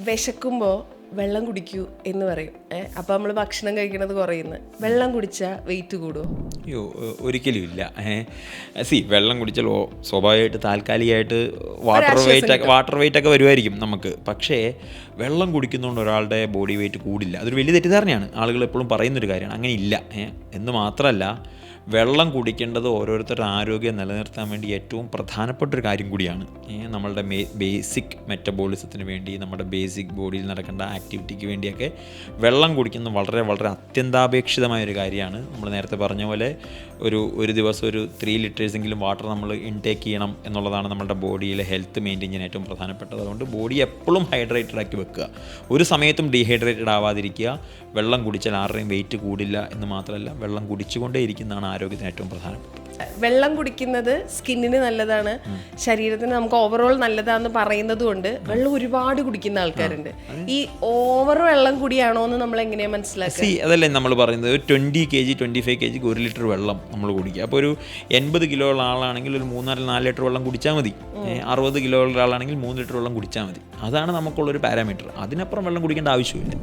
വിശക്കുമ്പോൾ വെള്ളം കുടിക്കൂ എന്ന് പറയും. അപ്പോൾ നമ്മൾ ഭക്ഷണം കഴിക്കുന്നത് കുറയുന്നു. വെള്ളം കുടിച്ചാൽ വെയിറ്റ് കൂടുമോ? അയ്യോ, ഒരിക്കലും ഇല്ല. വെള്ളം കുടിച്ചാൽ സ്വാഭാവികമായിട്ട് താൽക്കാലികമായിട്ട് വാട്ടർ വെയിറ്റ് ഒക്കെ വരുമായിരിക്കും നമുക്ക്. പക്ഷേ വെള്ളം കുടിക്കുന്നതുകൊണ്ട് ഒരാളുടെ ബോഡി വെയിറ്റ് കൂടില്ല. അതൊരു വലിയ തെറ്റിദ്ധാരണയാണ്. ആളുകൾ എപ്പോഴും പറയുന്നൊരു കാര്യമാണ്. അങ്ങനെ ഇല്ല. എന്ന് മാത്രമല്ല, വെള്ളം കുടിക്കേണ്ടത് ഓരോരുത്തരുടെ ആരോഗ്യം നിലനിർത്താൻ വേണ്ടി ഏറ്റവും പ്രധാനപ്പെട്ടൊരു കാര്യം കൂടിയാണ്. നമ്മളുടെ ബേസിക് മെറ്റബോളിസത്തിന് വേണ്ടി, നമ്മുടെ ബേസിക് ബോഡിയിൽ നടക്കേണ്ട ആക്ടിവിറ്റിക്ക് വേണ്ടിയൊക്കെ വെള്ളം കുടിക്കുന്നത് വളരെ വളരെ അത്യന്താപേക്ഷിതമായൊരു കാര്യമാണ്. നമ്മൾ നേരത്തെ പറഞ്ഞ പോലെ ഒരു ദിവസം ഒരു 3 ലിറ്റേഴ്സെങ്കിലും വാട്ടർ നമ്മൾ ഇൻടേക്ക് ചെയ്യണം എന്നുള്ളതാണ് നമ്മുടെ ബോഡിയിലെ ഹെൽത്ത് മെയിൻറ്റെയിൻ ചെയ്യാൻ ഏറ്റവും പ്രധാനപ്പെട്ടത്. അതുകൊണ്ട് ബോഡി എപ്പോഴും ഹൈഡ്രേറ്റഡ് ആക്കി വെക്കുക. ഒരു സമയത്തും ഡീഹൈഡ്രേറ്റഡ് ആവാതിരിക്കുക. വെള്ളം കുടിച്ചാൽ ആരുടെയും വെയിറ്റ് കൂടില്ല എന്ന് മാത്രമല്ല, വെള്ളം കുടിച്ചുകൊണ്ടേ ഇരിക്കുന്നതാണ് ആരോഗ്യത്തിന് ഏറ്റവും പ്രധാനപ്പെട്ടത്. വെള്ളം കുടിക്കുന്നത് സ്കിന്നിന് നല്ലതാണ്, ശരീരത്തിന് നമുക്ക് ഓവറോൾ നല്ലതാണെന്ന് പറയുന്നത് കൊണ്ട് വെള്ളം ഒരുപാട് കുടിക്കുന്ന ആൾക്കാരുണ്ട്. ഈ ഓവർ വെള്ളം കുടിയാണോ എന്ന് നമ്മൾ എങ്ങനെയാണ് മനസ്സിലാക്കുക? അതല്ലേ നമ്മൾ പറയുന്നത്, 20 kg 25 kg 1 ലിറ്റർ വെള്ളം നമ്മൾ കുടിക്കുക. അപ്പോൾ ഒരു 80 കിലോ ഉള്ള ആളാണെങ്കിൽ ഒരു 3-4 ലിറ്റർ വെള്ളം കുടിച്ചാൽ മതി. 60 കിലോ ഉള്ള ആളാണെങ്കിൽ 3 ലിറ്റർ വെള്ളം കുടിച്ചാൽ മതി. അതാണ് നമുക്കുള്ളൊരു പാരാമീറ്റർ. അതിനപ്പുറം വെള്ളം കുടിക്കേണ്ട ആവശ്യമില്ല.